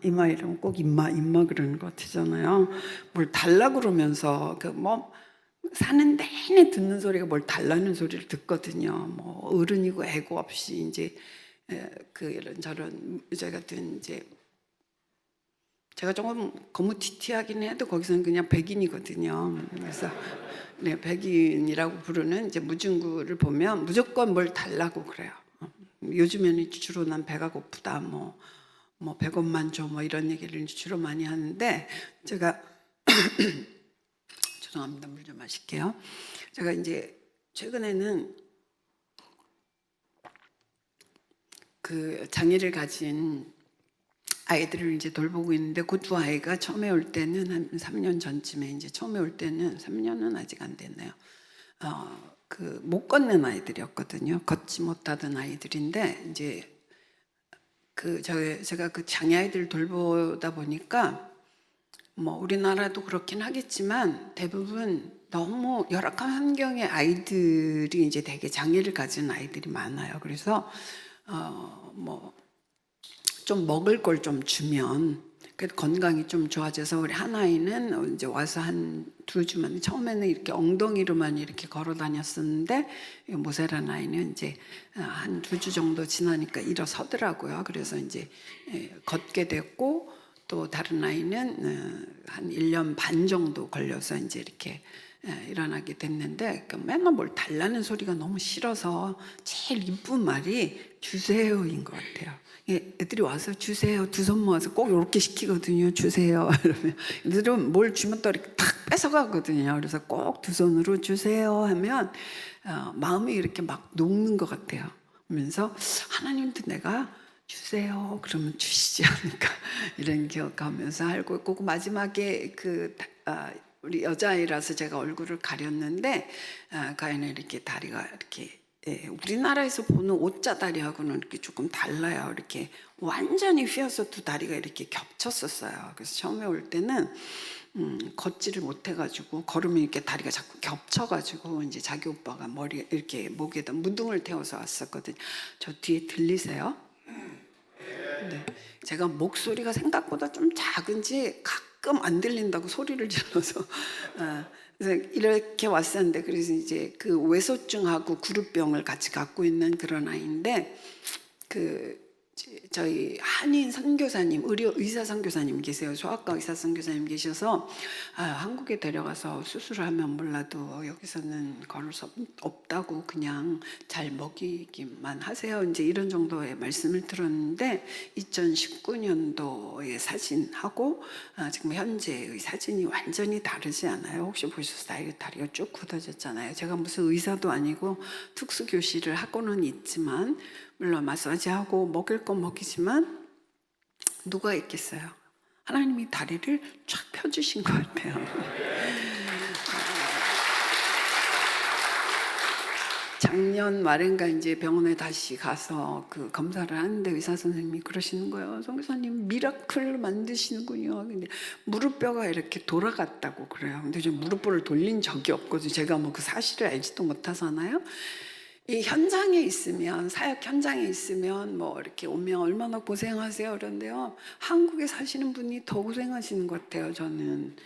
이마 이러면 꼭 임마 그러는 것 같잖아요. 뭘 달라 그러면서 사는 내내 듣는 소리가 뭘 달라는 소리를 듣거든요. 뭐 어른이고 애고 없이 이제 이런저런 문제 같은 이제 제가 조금 거무튀튀하긴 해도 거기서는 그냥 백인이거든요. 그래서 네, 백인이라고 부르는 이제 무중구를 보면 무조건 뭘 달라고 그래요. 요즘에는 주로 난 배가 고프다, 뭐 100원만 줘, 뭐 이런 얘기를 주로 많이 하는데 제가 죄송합니다. 물 좀 마실게요. 제가 이제 최근에는 그 장애를 가진 아이들을 이제 돌보고 있는데 그 두 아이가 처음에 올 때는 한 3년 전쯤에 이제 처음에 올 때는 3년은 아직 안 됐네요. 못 걷는 아이들이었거든요. 걷지 못하던 아이들인데 이제 제가 그 장애 아이들 돌보다 보니까 뭐 우리나라도 그렇긴 하겠지만 대부분 너무 열악한 환경의 아이들이 이제 되게 장애를 가진 아이들이 많아요. 그래서 좀 먹을 걸 좀 주면 그래도 건강이 좀 좋아져서 우리 한 아이는 이제 와서 한 2주만 처음에는 이렇게 엉덩이로만 이렇게 걸어 다녔었는데 모세라는 아이는 이제 한 2주 정도 지나니까 일어서더라고요. 그래서 이제 걷게 됐고 또 다른 아이는 한 1년 반 정도 걸려서 이제 이렇게 일어나게 됐는데 맨날 뭘 달라는 소리가 너무 싫어서 제일 이쁜 말이 주세요인 것 같아요. 애들이 와서 주세요, 두 손 모아서 꼭 이렇게 시키거든요. 주세요. 이러면 애들은 뭘 주면 또 이렇게 탁 뺏어가거든요. 그래서 꼭 두 손으로 주세요 하면 마음이 이렇게 막 녹는 것 같아요. 그러면서 하나님도 내가 주세요 그러면 주시지 않을까 이런 기억하면서 알고 있고 마지막에 우리 여자아이라서 제가 얼굴을 가렸는데 그 아이는 이렇게 다리가 이렇게 우리나라에서 보는 옷자다리하고는 이렇게 조금 달라요. 이렇게 완전히 휘어서 두 다리가 이렇게 겹쳤었어요. 그래서 처음에 올 때는 걷지를 못해가지고 걸으면 이렇게 다리가 자꾸 겹쳐가지고 이제 자기 오빠가 머리 이렇게 목에다 무등을 태워서 왔었거든요. 저 뒤에 들리세요? 네. 제가 목소리가 생각보다 좀 작은지 가끔 안 들린다고 소리를 질러서 그래서 이렇게 왔었는데 그래서 이제 그 외소증하고 구루병을 같이 갖고 있는 그런 아이인데 저희 한인 선교사님, 의사 선교사님 계세요. 소아과 의사 선교사님 계셔서 한국에 데려가서 수술을 하면 몰라도 여기서는 걸을 수 없다고 그냥 잘 먹이기만 하세요. 이제 이런 정도의 말씀을 들었는데 2019년도의 사진하고 지금 현재의 사진이 완전히 다르지 않아요? 혹시 보셨어요? 다리가 쭉 굳어졌잖아요. 제가 무슨 의사도 아니고 특수교실을 하고는 있지만 물론 마사지하고 먹일 건 먹이지만 누가 있겠어요? 하나님이 다리를 쫙 펴주신 것 같아요. 작년 말인가 이제 병원에 다시 가서 그 검사를 하는데 의사 선생님이 그러시는 거예요. 선교사님 미라클 만드시는군요. 근데 무릎뼈가 이렇게 돌아갔다고 그래요. 근데 저 무릎뼈를 돌린 적이 없거든요. 제가 뭐 그 사실을 알지도 못하잖아요. 이 현장에 있으면 사역 현장에 있으면 뭐 이렇게 오면 얼마나 고생하세요 그런데요. 한국에 사시는 분이 더 고생하시는 것 같아요. 저는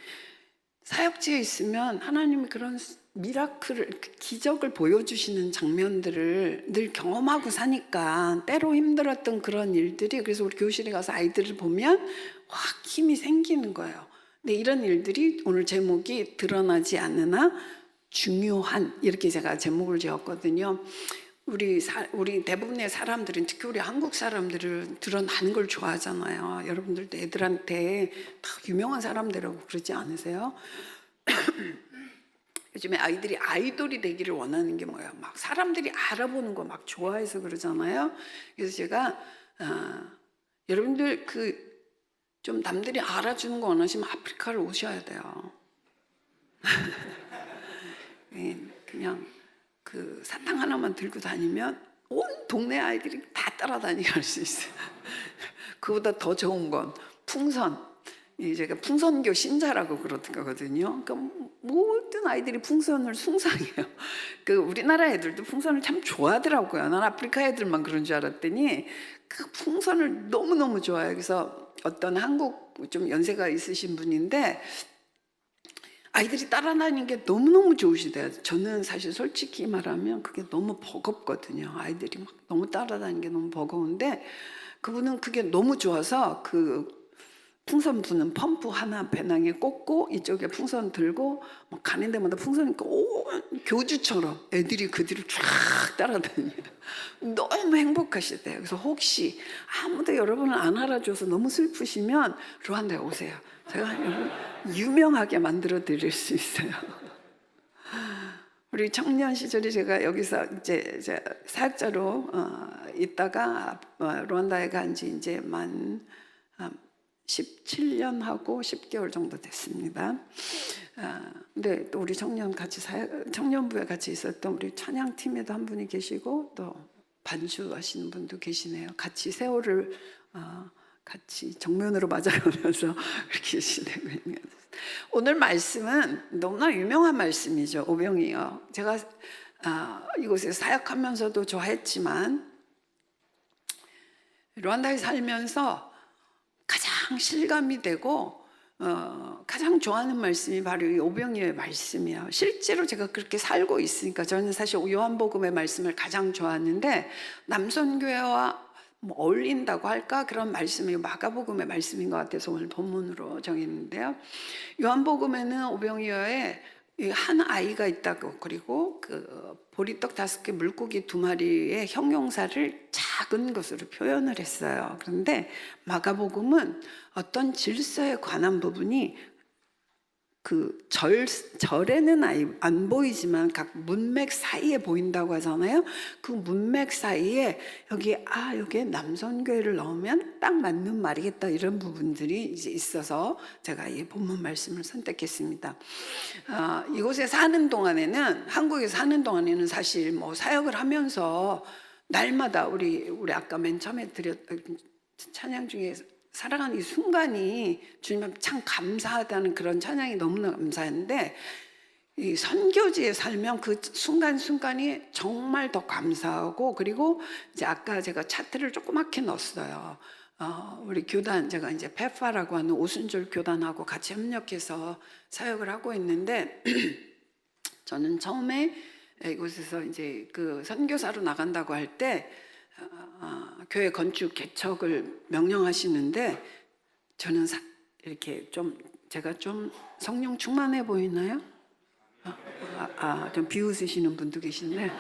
사역지에 있으면 하나님이 그런 미라클을 기적을 보여주시는 장면들을 늘 경험하고 사니까 때로 힘들었던 그런 일들이 그래서 우리 교실에 가서 아이들을 보면 확 힘이 생기는 거예요. 근데 이런 일들이 오늘 제목이 드러나지 않으나 중요한 이렇게 제가 제목을 지었거든요. 우리 대부분의 사람들은 특히 우리 한국 사람들은 드러나는 걸 좋아하잖아요. 여러분들도 애들한테 다 유명한 사람들이라고 그러지 않으세요? 요즘에 아이들이 아이돌이 되기를 원하는 게 뭐예요? 막 사람들이 알아보는 거 막 좋아해서 그러잖아요. 그래서 제가 여러분들 좀 남들이 알아주는 거 원하시면 아프리카를 오셔야 돼요. 그냥 그 사탕 하나만 들고 다니면 온 동네 아이들이 다 따라다니게 할 수 있어요. 그보다 더 좋은 건 풍선. 제가 풍선교 신자라고 그러거든요. 그러니까 모든 아이들이 풍선을 숭상해요. 그 우리나라 애들도 풍선을 참 좋아하더라고요. 난 아프리카 애들만 그런 줄 알았더니 그 풍선을 너무너무 좋아해요. 그래서 어떤 한국 좀 연세가 있으신 분인데 아이들이 따라다니는 게 너무너무 좋으시대요. 저는 사실 솔직히 말하면 그게 너무 버겁거든요. 아이들이 막 너무 따라다니는 게 너무 버거운데 그분은 그게 너무 좋아서 그 풍선 부는 펌프 하나 배낭에 꽂고 이쪽에 풍선 들고 막 가는 데마다 풍선 있고 온 교주처럼 애들이 그 뒤를 쫙 따라다녀요. 너무 행복하시대요. 그래서 혹시 아무도 여러분을 안 알아줘서 너무 슬프시면 루안다에 오세요. 제가 여러분 유명하게 만들어 드릴 수 있어요. 우리 청년 시절에 제가 여기서 이제 사역자로 있다가 루안다에 간 지 이제 만 17년 하고 10개월 정도 됐습니다. 근데 또 우리 청년부에 같이 있었던 우리 찬양팀에도 한 분이 계시고 또 반주하시는 분도 계시네요. 같이 세월을 같이 정면으로 맞아가면서 이렇게 계시네요. 오늘 말씀은 너무나 유명한 말씀이죠. 오병이어. 제가 이곳에 사역하면서도 좋아했지만 루안다에 살면서 가장 실감이 되고 가장 좋아하는 말씀이 바로 이 오병이어의 말씀이에요. 실제로 제가 그렇게 살고 있으니까 저는 사실 요한복음의 말씀을 가장 좋아하는데 남선교회와 뭐 어울린다고 할까 그런 말씀이 마가복음의 말씀인 것 같아서 오늘 본문으로 정했는데요. 요한복음에는 오병이어의 한 아이가 있다고 그리고 그 보리떡 5개 물고기 2마리의 형용사를 작은 것으로 표현을 했어요. 그런데 마가복음은 어떤 질서에 관한 부분이 그 절에는 안 보이지만 각 문맥 사이에 보인다고 하잖아요. 그 문맥 사이에 여기에 남선교회를 넣으면 딱 맞는 말이겠다 이런 부분들이 이제 있어서 제가 이 본문 말씀을 선택했습니다. 이곳에 사는 동안에는 한국에서 사는 동안에는 사실 뭐 사역을 하면서 날마다 우리 아까 맨 처음에 드렸던 찬양 중에 살아가는 이 순간이 주님 참 감사하다는 그런 찬양이 너무나 감사한데 이 선교지에 살면 그 순간순간이 정말 더 감사하고 그리고 이제 아까 제가 차트를 조그맣게 넣었어요. 우리 교단 제가 이제 페파라고 하는 오순절 교단하고 같이 협력해서 사역을 하고 있는데 저는 처음에 이곳에서 이제 그 선교사로 나간다고 할때 교회 건축 개척을 명령하시는데 저는 이렇게 좀 제가 좀 성령 충만해 보이나요? 좀 비웃으시는 분도 계신데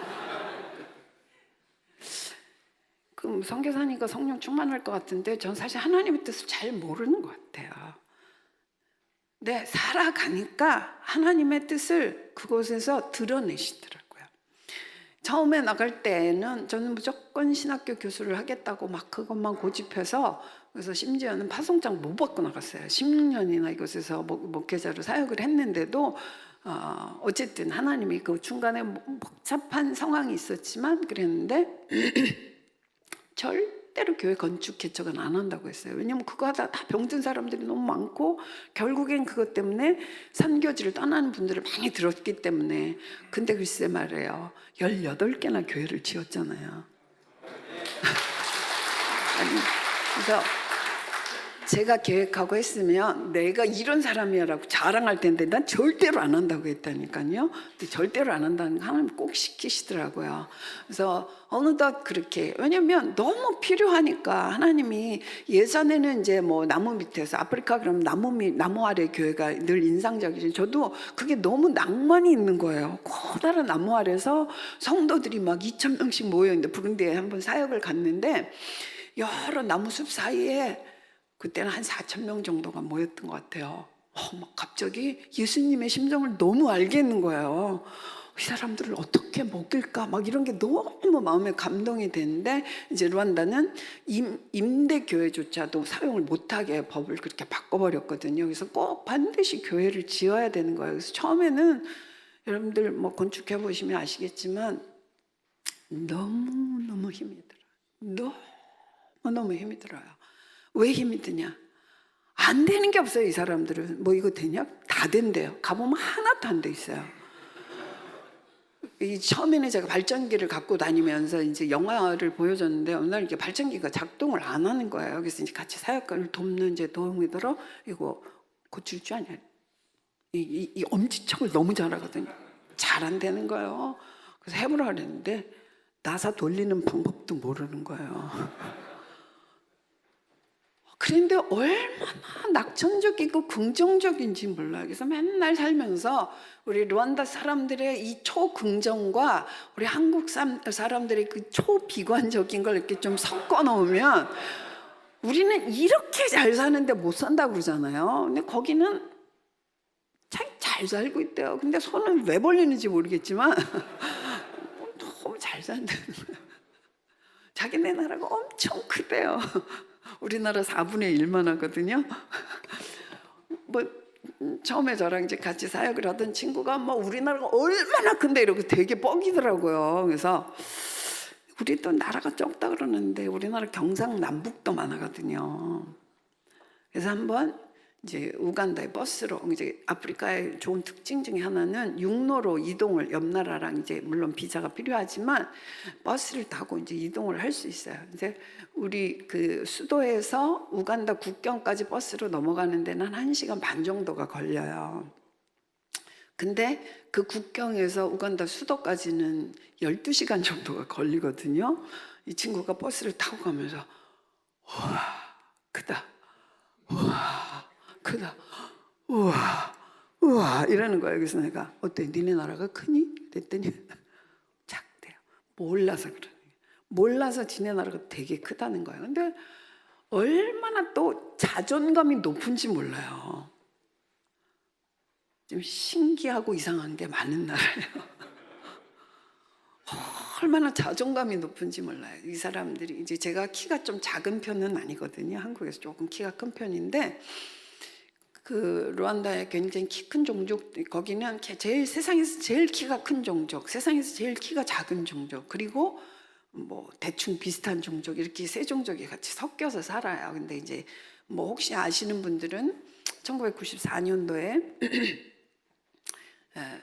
그럼 선교사니까 성령 충만할 것 같은데 전 사실 하나님의 뜻을 잘 모르는 것 같아요. 근데 살아가니까 하나님의 뜻을 그곳에서 드러내시더라고요. 처음에 나갈 때는 저는 무조건 신학교 교수를 하겠다고 막 그것만 고집해서 그래서 심지어는 파송장 못 받고 나갔어요. 16년이나 이곳에서 목회자로 사역을 했는데도 어쨌든 하나님이 그 중간에 복잡한 상황이 있었지만 그랬는데 절대로 교회 건축 개척은 안 한다고 했어요. 왜냐면 그거 하다 다 병든 사람들이 너무 많고 결국엔 그것 때문에 선교지를 떠나는 분들을 많이 들었기 때문에. 근데 글쎄 말이에요, 18개나 교회를 지었잖아요. 아니, 그래서 제가 계획하고 했으면 내가 이런 사람이야라고 자랑할 텐데 난 절대로 안 한다고 했다니까요. 근데 절대로 안 한다는 거 하나님 꼭 시키시더라고요. 그래서 어느덧 그렇게, 왜냐면 너무 필요하니까. 하나님이 예전에는 이제 뭐 나무 밑에서 아프리카 그럼 나무 아래 교회가 늘 인상적이죠. 저도 그게 너무 낭만이 있는 거예요. 커다란 나무 아래서 성도들이 막 2,000명씩 모여 있는데 부룬디에 한번 사역을 갔는데 여러 나무숲 사이에 그때는 한 4,000명 정도가 모였던 것 같아요. 막 갑자기 예수님의 심정을 너무 알겠는 거예요. 이 사람들을 어떻게 먹일까 막 이런 게 너무 마음에 감동이 되는데 이제 루안다는 임대교회조차도 사용을 못하게 법을 그렇게 바꿔버렸거든요. 그래서 꼭 반드시 교회를 지어야 되는 거예요. 그래서 처음에는 여러분들 뭐 건축해 보시면 아시겠지만 너무너무 힘이 들어요. 너무너무 힘이 들어요. 왜 힘이 드냐? 안 되는 게 없어요. 이 사람들은 뭐 이거 되냐? 다 된대요. 가보면 하나도 안 돼 있어요. 이 처음에는 제가 발전기를 갖고 다니면서 이제 영화를 보여줬는데 어느 날 이렇게 발전기가 작동을 안 하는 거예요. 그래서 이제 같이 사역관을 돕는 이제 도움이 들어 이거 고칠 줄 아냐? 이 엄지척을 너무 잘하거든요. 잘 안 되는 거예요. 그래서 해보라 그랬는데 나사 돌리는 방법도 모르는 거예요. 그런데 얼마나 낙천적이고 긍정적인지 몰라요. 그래서 맨날 살면서 우리 루안다 사람들의 이 초긍정과 우리 한국 사람들의 그 초비관적인 걸 이렇게 좀 섞어 놓으면 우리는 이렇게 잘 사는데 못 산다고 그러잖아요. 근데 거기는 잘 살고 있대요. 근데 손은 왜 벌리는지 모르겠지만 너무 잘 산다는 거예요. 자기네 나라가 엄청 크대요. 우리나라 4분의 1만 하거든요. 뭐 처음에 저랑 이제 같이 사역을 하던 친구가 뭐 우리나라가 얼마나 큰데 이러고 되게 뻐기더라고요. 그래서 우리도 나라가 적다 그러는데 우리나라 경상남북도 많아거든요. 그래서 한번 이제 우간다의 버스로, 이제 아프리카의 좋은 특징 중에 하나는 육로로 이동을, 옆 나라랑 이제 물론 비자가 필요하지만 버스를 타고 이제 이동을 할 수 있어요. 이제 우리 그 수도에서 우간다 국경까지 버스로 넘어가는 데는 1시간 반 정도가 걸려요. 근데 그 국경에서 우간다 수도까지는 12시간 정도가 걸리거든요. 이 친구가 버스를 타고 가면서 우와 크다, 우와 크다, 우와 우와 이러는 거예요. 그래서 내가 어때? 니네 나라가 크니? 그랬더니 작대요. 몰라서 그러는 거예요. 몰라서 지네 나라가 되게 크다는 거예요. 근데 얼마나 또 자존감이 높은지 몰라요. 좀 신기하고 이상한 게 많은 나라예요. 얼마나 자존감이 높은지 몰라요. 이 사람들이 이제 제가 키가 좀 작은 편은 아니거든요. 한국에서 조금 키가 큰 편인데 그 루안다에 굉장히 키 큰 종족, 거기는 제일 세상에서 제일 키가 큰 종족, 세상에서 제일 키가 작은 종족, 그리고 뭐 대충 비슷한 종족, 이렇게 세 종족이 같이 섞여서 살아요. 근데 이제 뭐 혹시 아시는 분들은 1994년도에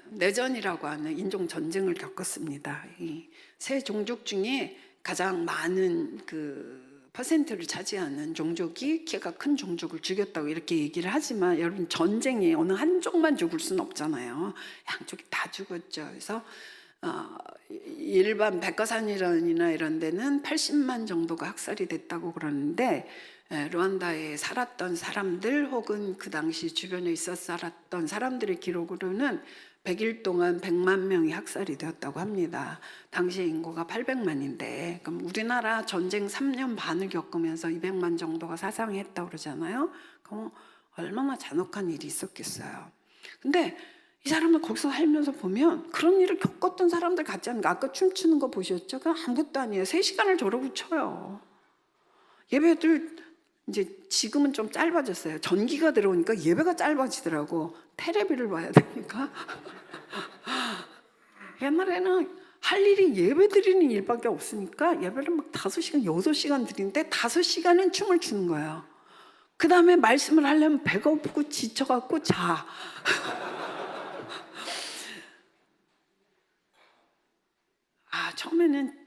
내전이라고 하는 인종 전쟁을 겪었습니다. 이 세 종족 중에 가장 많은 그 퍼센트를 차지하는 종족이 키가 큰 종족을 죽였다고 이렇게 얘기를 하지만 여러분 전쟁에 어느 한쪽만 죽을 수는 없잖아요. 양쪽이 다 죽었죠. 그래서 일반 백과산이나 이런 데는 80만 정도가 학살이 됐다고 그러는데 루안다에 살았던 사람들 혹은 그 당시 주변에 있어 살았던 사람들의 기록으로는 100일 동안 100만 명이 학살이 되었다고 합니다. 당시 인구가 800만인데 그럼 우리나라 전쟁 3년 반을 겪으면서 200만 정도가 사상했다고 그러잖아요. 그럼 얼마나 잔혹한 일이 있었겠어요. 근데 이 사람을 거기서 살면서 보면 그런 일을 겪었던 사람들 같지 않은가? 아까 춤추는 거 보셨죠? 그 아무것도 아니에요. 3시간을 저러고 춰요. 예배들 이제 지금은 좀 짧아졌어요. 전기가 들어오니까 예배가 짧아지더라고. 테레비를 봐야 되니까. 옛날에는 할 일이 예배 드리는 일밖에 없으니까 예배를 막 5시간, 6시간 드리는데 5시간은 춤을 추는 거예요. 그 다음에 말씀을 하려면 배가 고프고 지쳐갖고 자. 처음에는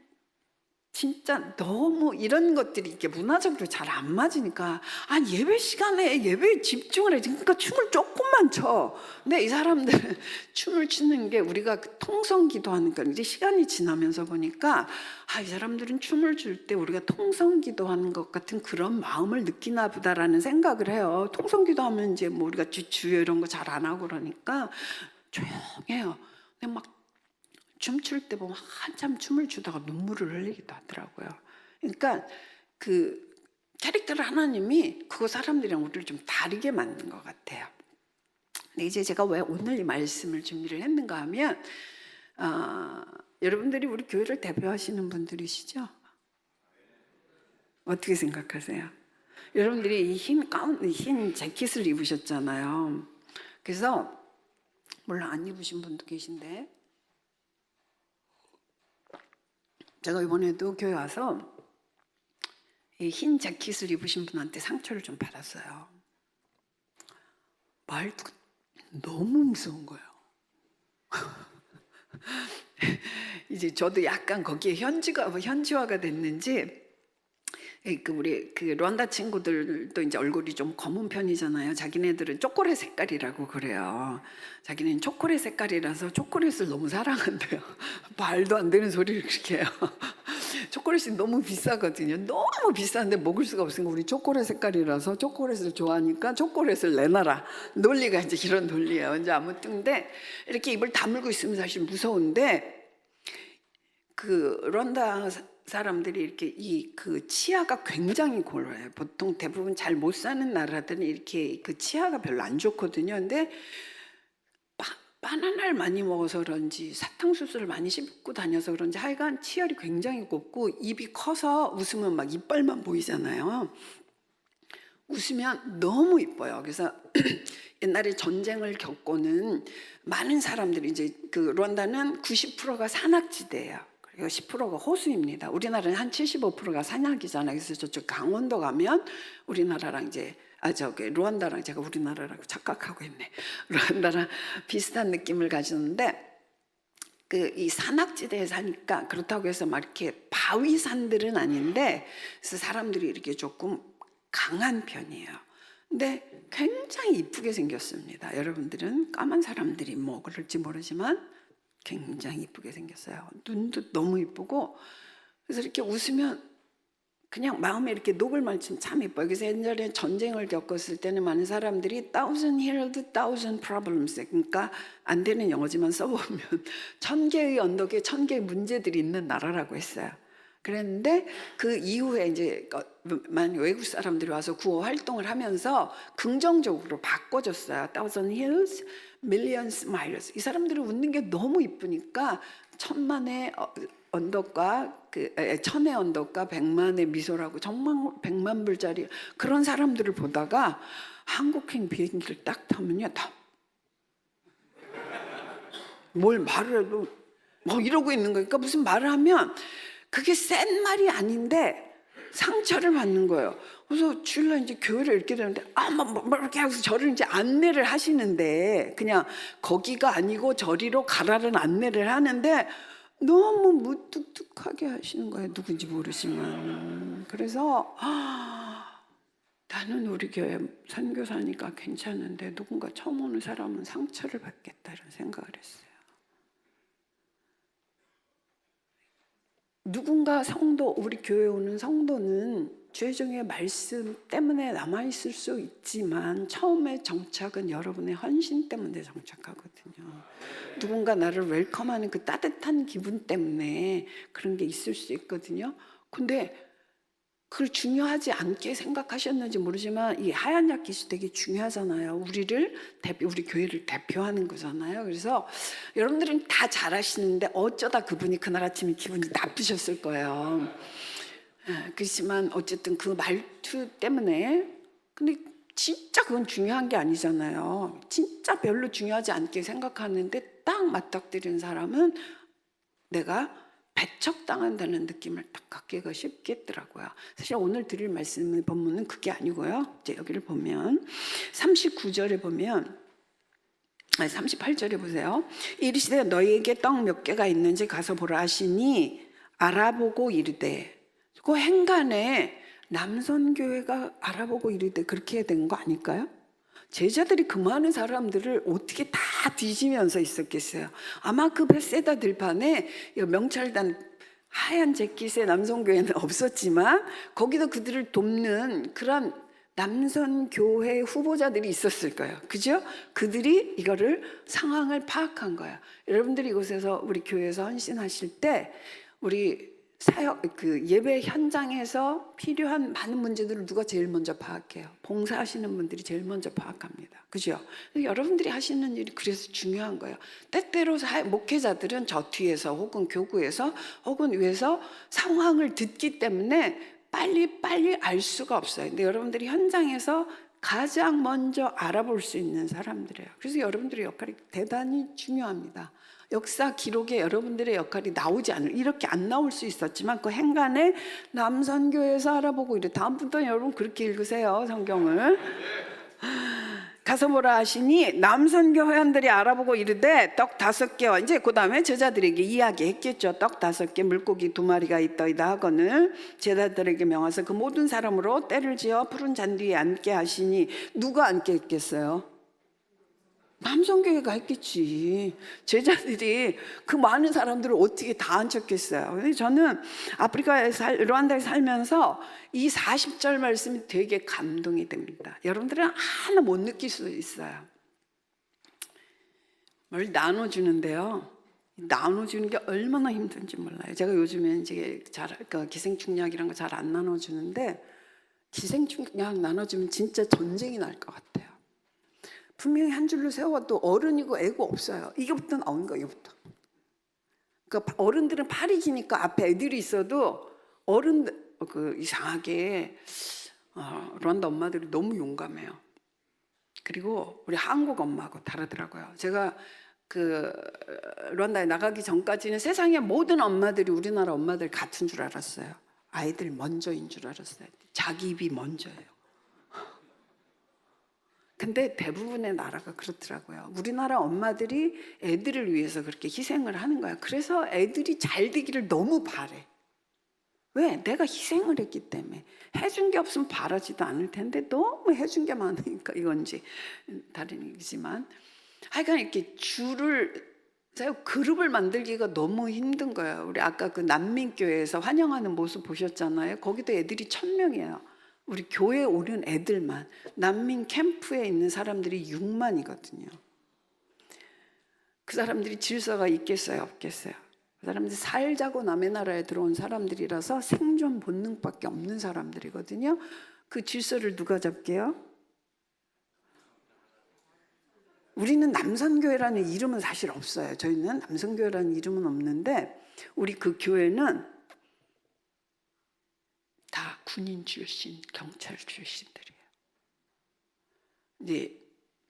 진짜 너무 이런 것들이 이렇게 문화적으로 잘 안 맞으니까 예배 시간에 예배에 집중을 해. 그러니까 춤을 조금만 춰. 근데 이 사람들은 춤을 추는 게 우리가 통성 기도하는 거 이제 시간이 지나면서 보니까 이 사람들은 춤을 출 때 우리가 통성 기도하는 것 같은 그런 마음을 느끼나 보다라는 생각을 해요. 통성 기도하면 이제 뭐 우리가 주여 이런 거 잘 안 하고 그러니까 조용해요. 근데 막 춤출 때 보면 한참 춤을 추다가 눈물을 흘리기도 하더라고요. 그러니까 그 캐릭터를 하나님이 그 사람들이랑 우리를 좀 다르게 만든 것 같아요. 근데 이제 제가 왜 오늘 이 말씀을 준비를 했는가 하면 여러분들이 우리 교회를 대표하시는 분들이시죠? 어떻게 생각하세요? 여러분들이 이 흰 재킷을 입으셨잖아요. 그래서 물론 안 입으신 분도 계신데 제가 이번에도 교회 와서 이 흰 재킷을 입으신 분한테 상처를 좀 받았어요. 말도 너무 무서운 거예요. 이제 저도 약간 거기에 현지화가 됐는지, 우리 르완다 친구들도 이제 얼굴이 좀 검은 편이잖아요. 자기네들은 초콜릿 색깔이라고 그래요. 자기는 초콜릿 색깔이라서 초콜릿을 너무 사랑한대요. 말도 안 되는 소리를 그렇게 해요. 초콜릿이 너무 비싸거든요. 너무 비싼데 먹을 수가 없으니까 우리 초콜릿 색깔이라서 초콜릿을 좋아하니까 초콜릿을 내놔라. 논리가 이제 이런 논리예요. 이제 아무튼 근데 이렇게 입을 다물고 있으면 사실 무서운데, 르완다 사람들이 이렇게 치아가 굉장히 골아요. 보통 대부분 잘 못 사는 나라들은 이렇게 치아가 별로 안 좋거든요. 근데 바나나를 많이 먹어서 그런지 사탕수수를 많이 씹고 다녀서 그런지 하여간 치열이 굉장히 곱고 입이 커서 웃으면 막 이빨만 보이잖아요. 웃으면 너무 이뻐요. 그래서 옛날에 전쟁을 겪고는 많은 사람들이 이제 르완다는 90%가 산악지대예요. 그리고 10%가 호수입니다. 우리나라는 한 75%가 산악이잖아요. 그래서 저쪽 강원도 가면 우리나라랑 이제 르완다랑, 제가 우리나라라고 착각하고 있네. 르완다랑 비슷한 느낌을 가지는데, 이 산악지대에 사니까 그렇다고 해서 막 이렇게 바위산들은 아닌데, 그래서 사람들이 이렇게 조금 강한 편이에요. 근데 굉장히 이쁘게 생겼습니다. 여러분들은 까만 사람들이 뭐 그럴지 모르지만 굉장히 이쁘게 생겼어요. 눈도 너무 이쁘고, 그래서 이렇게 웃으면 그냥 마음에 이렇게 녹을 말쯤 참 이뻐요. 그래서 옛날에 전쟁을 겪었을 때는 많은 사람들이 thousand healed, thousand problems, 그러니까 안 되는 영어지만 써보면 1000개의 언덕에 1000개의 문제들이 있는 나라라고 했어요. 그랬는데 그 이후에 이제 외국 사람들이 와서 구호 활동을 하면서 긍정적으로 바꿔줬어요. thousand hills, million smiles. 이 사람들이 웃는 게 너무 이쁘니까 1000만의 언덕과 1000의 언덕과 100만의 미소라고, 정말 100만 불짜리 그런 사람들을 보다가 한국행 비행기를 딱 타면요, 뭘 말을 해도 뭐 이러고 있는 거니까 무슨 말을 하면 그게 센 말이 아닌데 상처를 받는 거예요. 그래서 주일날 이제 교회를 읽게 되는데 뭐 이렇게 하면서 저를 이제 안내를 하시는데, 그냥 거기가 아니고 저리로 가라는 안내를 하는데 너무 무뚝뚝하게 하시는 거예요. 누군지 모르지만. 그래서 나는 우리 교회 선교사니까 괜찮은데 누군가 처음 오는 사람은 상처를 받겠다, 이런 생각을 했어요. 누군가 우리 교회 오는 성도는 주의종의 말씀 때문에 남아있을 수 있지만 처음에 정착은 여러분의 헌신 때문에 정착하거든요. 누군가 나를 웰컴하는 그 따뜻한 기분 때문에 그런 게 있을 수 있거든요. 근데 그걸 중요하지 않게 생각하셨는지 모르지만 이 하얀 자켓이 되게 중요하잖아요. 우리 교회를 대표하는 거잖아요. 그래서 여러분들은 다 잘하시는데 어쩌다 그분이 그날 아침에 기분이 나쁘셨을 거예요. 그렇지만 어쨌든 그 말투 때문에, 근데 진짜 그건 중요한 게 아니잖아요. 진짜 별로 중요하지 않게 생각하는데 딱 맞닥뜨린 사람은 내가 배척당한다는 느낌을 딱 갖기가 쉽겠더라고요. 사실 오늘 드릴 본문은 그게 아니고요. 이제 여기를 보면 39절에 보면 38절에 보세요. 이르시되 너희에게 떡 몇 개가 있는지 가서 보라 하시니 알아보고 이르되, 그 행간에 남선교회가 알아보고 이르되 그렇게 된 거 아닐까요? 제자들이 그 많은 사람들을 어떻게 다 뒤지면서 있었겠어요. 아마 그 베세다 들판에 명찰단 하얀 재킷의 남성교회는 없었지만 거기도 그들을 돕는 그런 남선교회 후보자들이 있었을 거예요. 그죠? 그들이 이거를 상황을 파악한 거예요. 여러분들이 이곳에서 우리 교회에서 헌신하실 때 우리 예배 현장에서 필요한 많은 문제들을 누가 제일 먼저 파악해요? 봉사하시는 분들이 제일 먼저 파악합니다. 그죠? 여러분들이 하시는 일이 그래서 중요한 거예요. 때때로 목회자들은 저 뒤에서 혹은 교구에서 혹은 위에서 상황을 듣기 때문에 빨리 알 수가 없어요. 근데 여러분들이 현장에서 가장 먼저 알아볼 수 있는 사람들이에요. 그래서 여러분들의 역할이 대단히 중요합니다. 역사 기록에 여러분들의 역할이 이렇게 안 나올 수 있었지만 그 행간에 남선교회에서 알아보고 이래. 다음부터 여러분 그렇게 읽으세요, 성경을. 가서 뭐라 하시니 남선교 회원들이 알아보고 이르되 떡 5개와 이제 그 다음에 제자들에게 이야기했겠죠. 떡 5개 물고기 2마리가 있더이다 하거늘 제자들에게 명하서 그 모든 사람으로 때를 지어 푸른 잔디에 앉게 하시니 누가 앉게 했겠어요? 남성교회가 했겠지. 제자들이 그 많은 사람들을 어떻게 다 앉혔겠어요. 저는 르완다에 살면서 이 40절 말씀이 되게 감동이 됩니다. 여러분들은 하나 못 느낄 수 있어요. 뭘 나눠주는데요, 나눠주는 게 얼마나 힘든지 몰라요. 제가 요즘에 이제 기생충약 이런 거 잘 안 나눠주는데, 기생충약 나눠주면 진짜 전쟁이 날 것 같아요. 분명히 한 줄로 세워도 어른이고 애고 없어요. 이거부터 나온 거예요. 이거부터. 그러니까 어른들은 팔이 기니까 앞에 애들이 있어도 이상하게 르완다 엄마들이 너무 용감해요. 그리고 우리 한국 엄마하고 다르더라고요. 제가 르완다에 나가기 전까지는 세상의 모든 엄마들이 우리나라 엄마들 같은 줄 알았어요. 아이들 먼저인 줄 알았어요. 자기 입이 먼저예요. 근데 대부분의 나라가 그렇더라고요. 우리나라 엄마들이 애들을 위해서 그렇게 희생을 하는 거야. 그래서 애들이 잘 되기를 너무 바래. 왜? 내가 희생을 했기 때문에. 해준 게 없으면 바라지도 않을 텐데 너무 해준 게 많으니까 이건지 다른 얘기지만, 하여간 이렇게 그룹을 만들기가 너무 힘든 거예요. 우리 아까 그 난민교회에서 환영하는 모습 보셨잖아요. 거기도 애들이 1000명이에요. 우리 교회에 오는 애들만, 난민 캠프에 있는 사람들이 6만이거든요. 그 사람들이 질서가 있겠어요, 없겠어요? 그 사람들이 살자고 남의 나라에 들어온 사람들이라서 생존 본능밖에 없는 사람들이거든요. 그 질서를 누가 잡게요? 우리는 남선교회라는 이름은 사실 없어요. 저희는 남선교회라는 이름은 없는데, 우리 그 교회는 다 군인 출신, 경찰 출신들이에요. 이제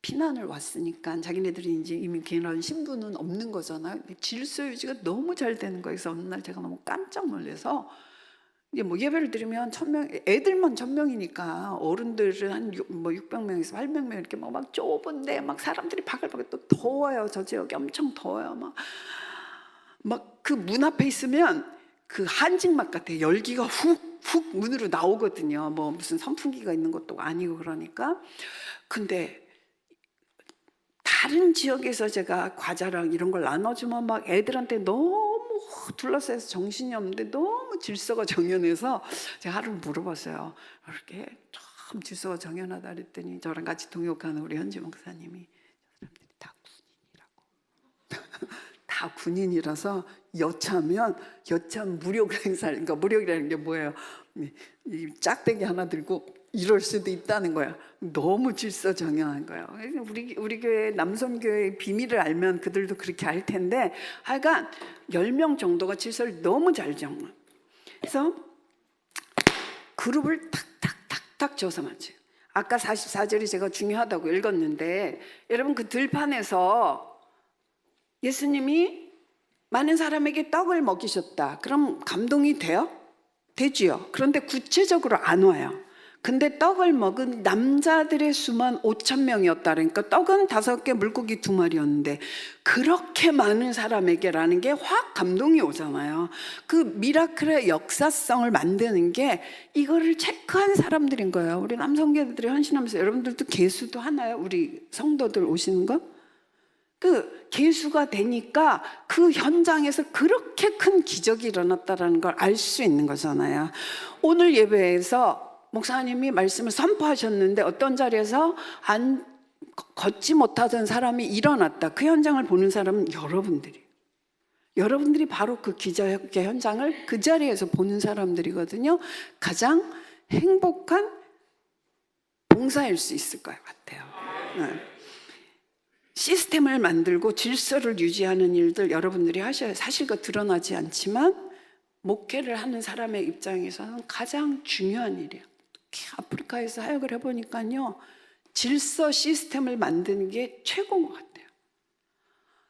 피난을 왔으니까 자기네들이 이제 이미 그런 신분은 없는 거잖아요. 질서 유지가 너무 잘 되는 거예요. 그래서 어느 날 제가 너무 깜짝 놀라서, 이제 뭐 예배를 드리면 1000명, 애들만 1000명이니까 어른들은 한 600명에서 800명 이렇게 막 좁은데 막 사람들이 바글바글, 또 더워요. 저 지역이 엄청 더워요. 막 그 문 앞에 있으면 그 한직막 같아요. 열기가 훅 문으로 나오거든요. 뭐 무슨 선풍기가 있는 것도 아니고 그러니까. 근데 다른 지역에서 제가 과자랑 이런 걸 나눠주면 막 애들한테 너무 둘러싸여서 정신이 없는데 너무 질서가 정연해서 제가 하루 물어봤어요. 이렇게 참 질서가 정연하다 그랬더니 저랑 같이 동역하는 우리 현지 목사님이, 사람들이 다 군인이라고. 다 군인이라서 여차하면 무력 행사를, 그러니까 무력이라는 게 뭐예요? 이 짝대기 하나 들고 이럴 수도 있다는 거야. 너무 질서정연한 거예요. 우리 교회 남성교회의 비밀을 알면 그들도 그렇게 알 텐데, 하여간 10명 정도가 질서를 너무 잘 정해. 그래서 그룹을 탁탁탁탁 줘서 맞춰요. 아까 44절이 제가 중요하다고 읽었는데, 여러분 그 들판에서 예수님이 많은 사람에게 떡을 먹이셨다. 그럼 감동이 돼요? 되지요. 그런데 구체적으로 안 와요. 근데 떡을 먹은 남자들의 수만 5000명이었다. 그러니까 떡은 5개, 물고기 2마리였는데 그렇게 많은 사람에게라는 게 확 감동이 오잖아요. 그 미라클의 역사성을 만드는 게 이거를 체크한 사람들인 거예요. 우리 남성교회들이 헌신하면서, 여러분들도 개수도 하나요? 우리 성도들 오시는 거? 그 개수가 되니까 그 현장에서 그렇게 큰 기적이 일어났다는 걸 알 수 있는 거잖아요. 오늘 예배에서 목사님이 말씀을 선포하셨는데 어떤 자리에서 걷지 못하던 사람이 일어났다. 그 현장을 보는 사람은 여러분들이 바로 그 기적의 현장을 그 자리에서 보는 사람들이거든요. 가장 행복한 봉사일 수 있을 것 같아요. 시스템을 만들고 질서를 유지하는 일들 여러분들이 하셔야, 사실 그 드러나지 않지만 목회를 하는 사람의 입장에서는 가장 중요한 일이에요. 특히 아프리카에서 사역을 해보니까요, 질서 시스템을 만드는 게 최고인 것 같아요.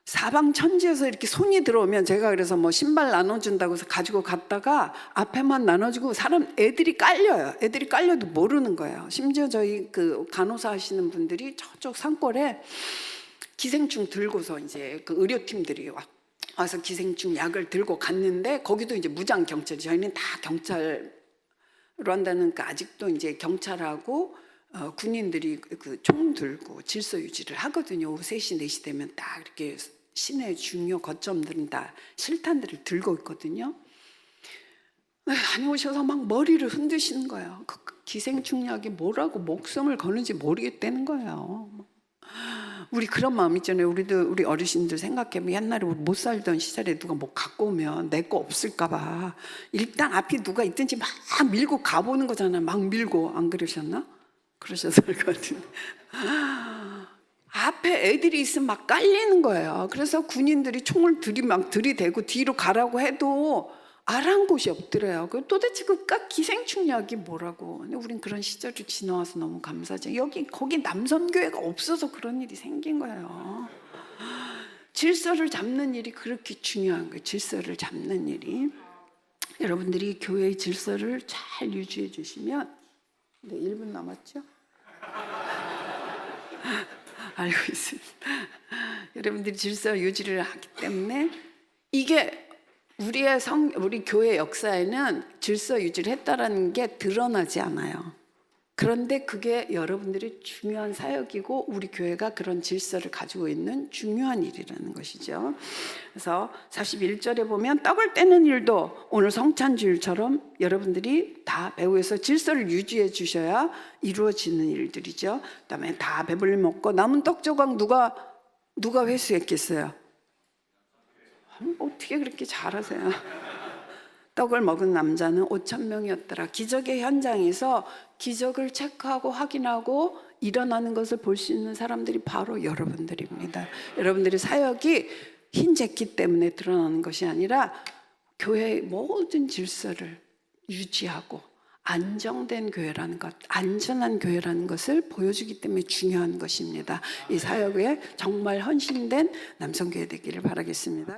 사방천지에서 이렇게 손이 들어오면 제가 그래서 뭐 신발 나눠준다고 해서 가지고 갔다가 앞에만 나눠주고 애들이 깔려요. 애들이 깔려도 모르는 거예요. 심지어 저희 그 간호사 하시는 분들이 저쪽 산골에 기생충 들고서 이제 그 의료팀들이 와서 기생충 약을 들고 갔는데 거기도 이제 무장 경찰이 저희는 다 경찰로 한다는 그 아직도 이제 경찰하고 군인들이 그 총 들고 질서 유지를 하거든요. 오후 3시, 4시 되면 딱 이렇게 시내 중요 거점들은 다 실탄들을 들고 있거든요. 다녀오셔서 막 머리를 흔드시는 거예요. 그 기생충약이 뭐라고 목숨을 거는지 모르겠다는 거예요. 우리 그런 마음 있잖아요. 우리 어르신들 생각해보면 옛날에 우리 못 살던 시절에 누가 뭐 갖고 오면 내 거 없을까 봐 일단 앞에 누가 있든지 막 밀고 가보는 거잖아요. 막 밀고. 안 그러셨나? 그러셨을 것 같은데 앞에 애들이 있으면 막 깔리는 거예요. 그래서 군인들이 총을 막 들이대고 뒤로 가라고 해도 아랑곳이 곳이 없더래요. 도대체 그 기생충약이 뭐라고. 근데 우린 그런 시절을 지나와서 너무 감사하죠. 거기 남선교회가 없어서 그런 일이 생긴 거예요. 질서를 잡는 일이 그렇게 중요한 거예요. 질서를 잡는 일이. 여러분들이 교회의 질서를 잘 유지해 주시면. 네, 1분 남았죠? 알고 있습니다. 여러분들이 질서 유지를 하기 때문에 이게 우리 교회 역사에는 질서 유지를 했다라는 게 드러나지 않아요. 그런데 그게 여러분들이 중요한 사역이고 우리 교회가 그런 질서를 가지고 있는 중요한 일이라는 것이죠. 그래서 41절에 보면 떡을 떼는 일도 오늘 성찬주일처럼 여러분들이 다 배후에서 질서를 유지해 주셔야 이루어지는 일들이죠. 그다음에 다 배불리 먹고 남은 떡 조각 누가 회수했겠어요? 어떻게 그렇게 잘하세요? 떡을 먹은 남자는 5,000명이었더라. 기적의 현장에서 기적을 체크하고 확인하고 일어나는 것을 볼 수 있는 사람들이 바로 여러분들입니다. 여러분들의 사역이 흰재기 때문에 드러나는 것이 아니라 교회의 모든 질서를 유지하고 안정된 교회라는 것, 안전한 교회라는 것을 보여주기 때문에 중요한 것입니다. 이 사역에 정말 헌신된 남성교회 되기를 바라겠습니다.